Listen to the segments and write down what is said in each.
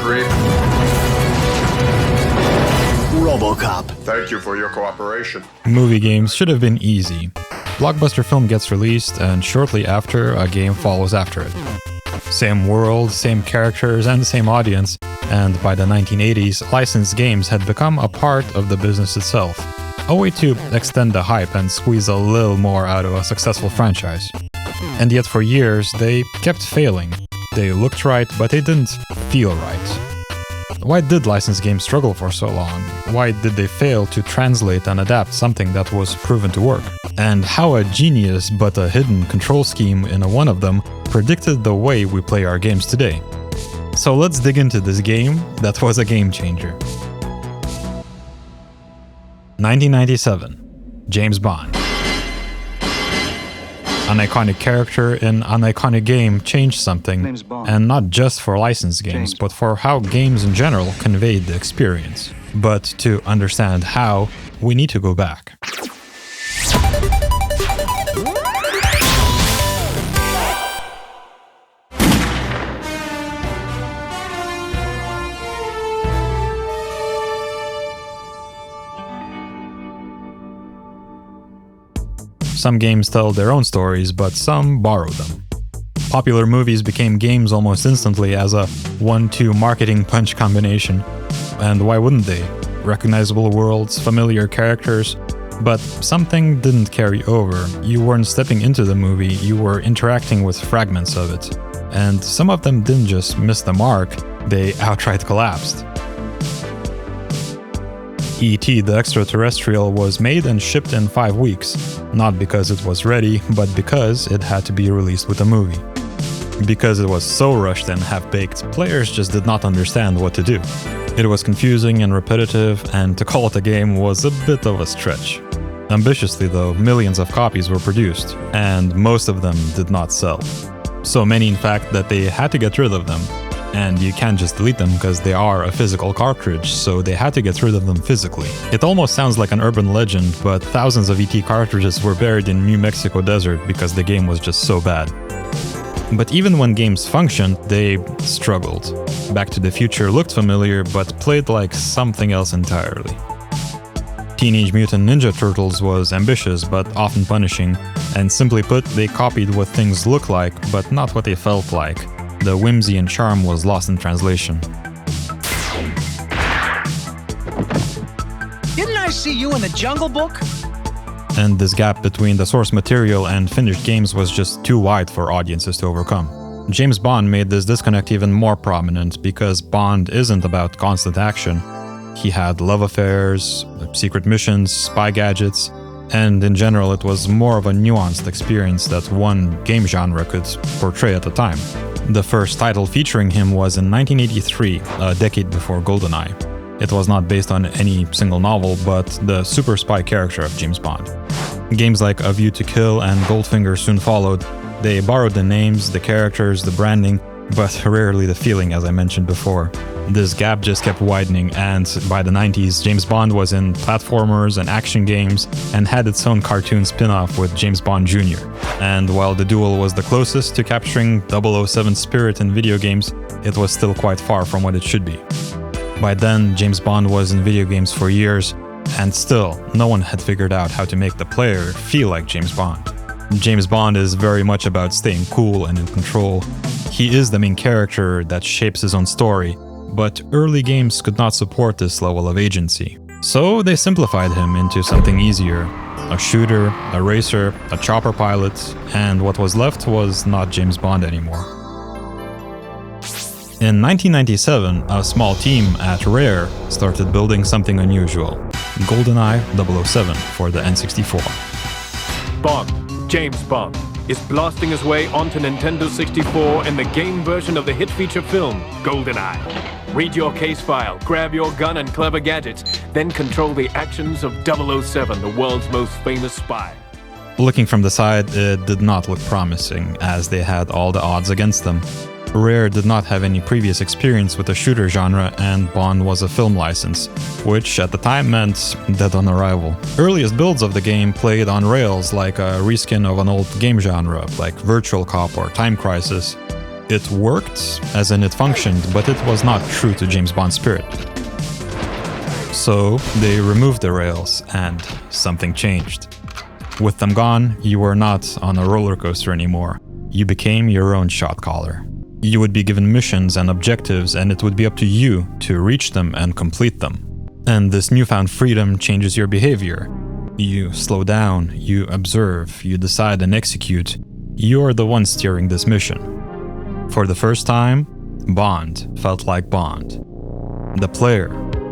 Agreed. RoboCop. Thank you for your cooperation. Movie games should have been easy. Blockbuster film gets released, and shortly after, a game follows after it. Same world, same characters, and the same audience, and by the 1980s, licensed games had become a part of the business itself. A way to extend the hype and squeeze a little more out of a successful franchise. And yet for years, they kept failing. They looked right, but they didn't feel right. Why did licensed games struggle for so long? Why did they fail to translate and adapt something that was proven to work? And how a genius but a hidden control scheme in one of them predicted the way we play our games today. So let's dig into this game that was a game changer. 1997, James Bond. An iconic character in an iconic game changed something, and not just for licensed games, but for how games in general conveyed the experience. But to understand how, we need to go back. Some games tell their own stories, but some borrow them. Popular movies became games almost instantly as a 1-2 marketing punch combination. And why wouldn't they? Recognizable worlds, familiar characters, but something didn't carry over. You weren't stepping into the movie, you were interacting with fragments of it. And some of them didn't just miss the mark, they outright collapsed. E.T. the Extraterrestrial was made and shipped in 5 weeks, not because it was ready, but because it had to be released with a movie. Because it was so rushed and half-baked, players just did not understand what to do. It was confusing and repetitive, and to call it a game was a bit of a stretch. Ambitiously though, millions of copies were produced, and most of them did not sell. So many in fact that they had to get rid of them. And you can't just delete them because they are a physical cartridge, so they had to get rid of them physically. It almost sounds like an urban legend, but thousands of ET cartridges were buried in New Mexico desert because the game was just so bad. But even when games functioned, they struggled. Back to the Future looked familiar, but played like something else entirely. Teenage Mutant Ninja Turtles was ambitious, but often punishing, and simply put, they copied what things looked like, but not what they felt like. The whimsy and charm was lost in translation. Didn't I see you in the Jungle Book? And this gap between the source material and finished games was just too wide for audiences to overcome. James Bond made this disconnect even more prominent because Bond isn't about constant action. He had love affairs, secret missions, spy gadgets, and in general it was more of a nuanced experience that one game genre could portray at the time. The first title featuring him was in 1983, a decade before GoldenEye. It was not based on any single novel, but the super spy character of James Bond. Games like A View to Kill and Goldfinger soon followed. They borrowed the names, the characters, the branding, but rarely the feeling, as I mentioned before. This gap just kept widening, and by the 90s, James Bond was in platformers and action games and had its own cartoon spin-off with James Bond Jr. And while the duel was the closest to capturing 007's spirit in video games, it was still quite far from what it should be. By then, James Bond was in video games for years, and still, no one had figured out how to make the player feel like James Bond. James Bond is very much about staying cool and in control. He is the main character that shapes his own story, but early games could not support this level of agency. So they simplified him into something easier. A shooter, a racer, a chopper pilot, and what was left was not James Bond anymore. In 1997, a small team at Rare started building something unusual, GoldenEye 007 for the N64. Bond, James Bond, is blasting his way onto Nintendo 64 in the game version of the hit feature film, GoldenEye. Read your case file, grab your gun and clever gadgets, then control the actions of 007, the world's most famous spy. Looking from the side, it did not look promising, as they had all the odds against them. Rare did not have any previous experience with the shooter genre, and Bond was a film license, which at the time meant dead on arrival. Earliest builds of the game played on rails like a reskin of an old game genre, like Virtual Cop or Time Crisis. It worked, as in it functioned, but it was not true to James Bond's spirit. So they removed the rails, and something changed. With them gone, you were not on a roller coaster anymore. You became your own shot caller. You would be given missions and objectives, and it would be up to you to reach them and complete them. And this newfound freedom changes your behavior. You slow down, you observe, you decide and execute. You're the one steering this mission. For the first time, Bond felt like Bond. The player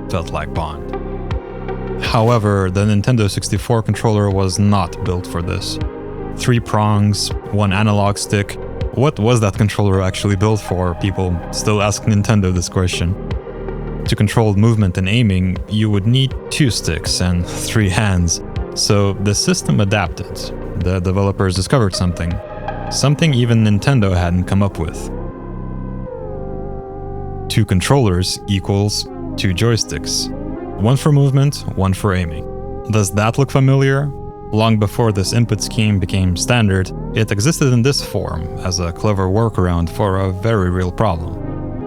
felt like Bond. However, the Nintendo 64 controller was not built for this. 3 prongs, 1 analog stick. What was that controller actually built for? People still ask Nintendo this question. To control movement and aiming, you would need 2 sticks and 3 hands. So the system adapted. The developers discovered something even Nintendo hadn't come up with. 2 controllers equals 2 joysticks. 1 for movement, 1 for aiming. Does that look familiar? Long before this input scheme became standard, it existed in this form as a clever workaround for a very real problem.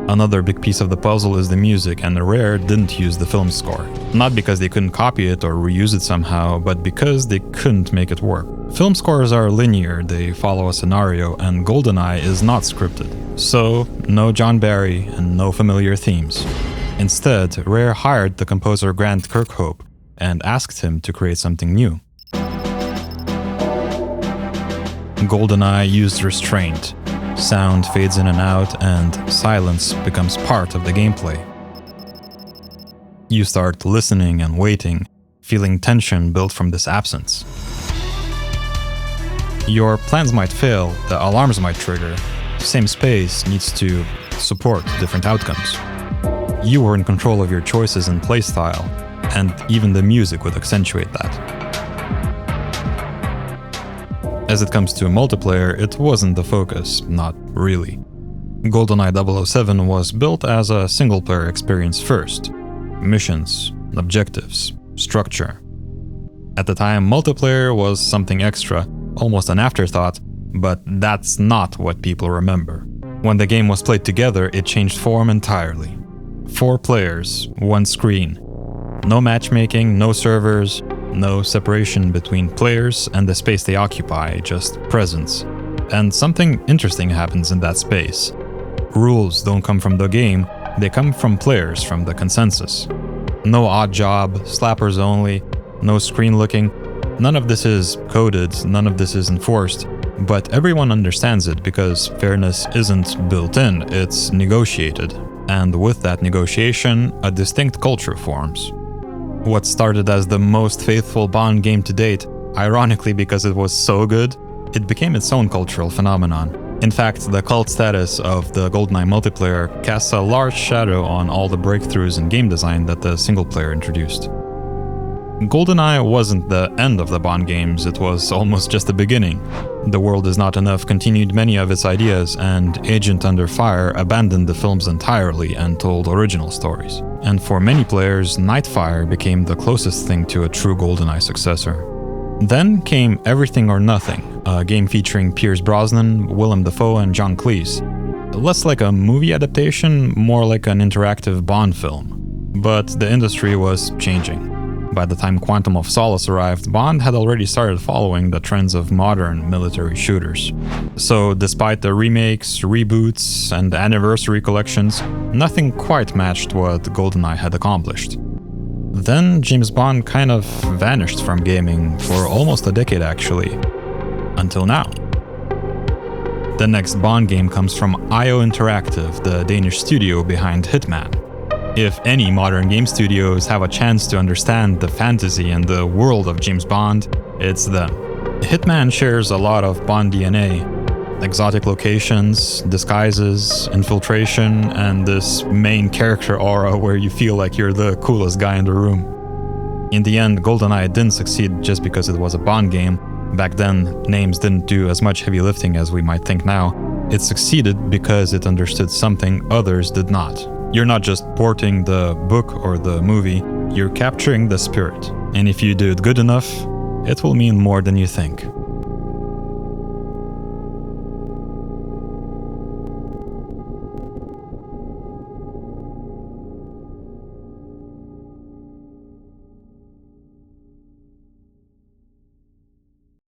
Another big piece of the puzzle is the music, and Rare didn't use the film score. Not because they couldn't copy it or reuse it somehow, but because they couldn't make it work. Film scores are linear, they follow a scenario, and GoldenEye is not scripted. So, no John Barry and no familiar themes. Instead, Rare hired the composer Grant Kirkhope and asked him to create something new. GoldenEye used restraint. Sound fades in and out, and silence becomes part of the gameplay. You start listening and waiting, feeling tension built from this absence. Your plans might fail, the alarms might trigger. Same space needs to support different outcomes. You were in control of your choices and playstyle, and even the music would accentuate that. As it comes to multiplayer, it wasn't the focus, not really. GoldenEye 007 was built as a single-player experience first. Missions, objectives, structure. At the time, multiplayer was something extra, almost an afterthought, but that's not what people remember. When the game was played together, it changed form entirely. 4 players, 1 screen. No matchmaking, no servers, no separation between players and the space they occupy, just presence. And something interesting happens in that space. Rules don't come from the game, they come from players, from the consensus. No odd job, slappers only, no screen looking. None of this is coded, none of this is enforced, but everyone understands it because fairness isn't built in, it's negotiated. And with that negotiation, a distinct culture forms. What started as the most faithful Bond game to date, ironically because it was so good, it became its own cultural phenomenon. In fact, the cult status of the GoldenEye multiplayer casts a large shadow on all the breakthroughs in game design that the single player introduced. GoldenEye wasn't the end of the Bond games, it was almost just the beginning. The World Is Not Enough continued many of its ideas, and Agent Under Fire abandoned the films entirely and told original stories. And for many players, Nightfire became the closest thing to a true GoldenEye successor. Then came Everything or Nothing, a game featuring Pierce Brosnan, Willem Dafoe, and John Cleese. Less like a movie adaptation, more like an interactive Bond film. But the industry was changing. By the time Quantum of Solace arrived, Bond had already started following the trends of modern military shooters. So despite the remakes, reboots, and anniversary collections, nothing quite matched what GoldenEye had accomplished. Then James Bond kind of vanished from gaming for almost a decade actually. Until now. The next Bond game comes from IO Interactive, the Danish studio behind Hitman. If any modern game studios have a chance to understand the fantasy and the world of James Bond, it's them. Hitman shares a lot of Bond DNA. Exotic locations, disguises, infiltration, and this main character aura where you feel like you're the coolest guy in the room. In the end, GoldenEye didn't succeed just because it was a Bond game. Back then, names didn't do as much heavy lifting as we might think now. It succeeded because it understood something others did not. You're not just porting the book or the movie, you're capturing the spirit. And if you do it good enough, it will mean more than you think.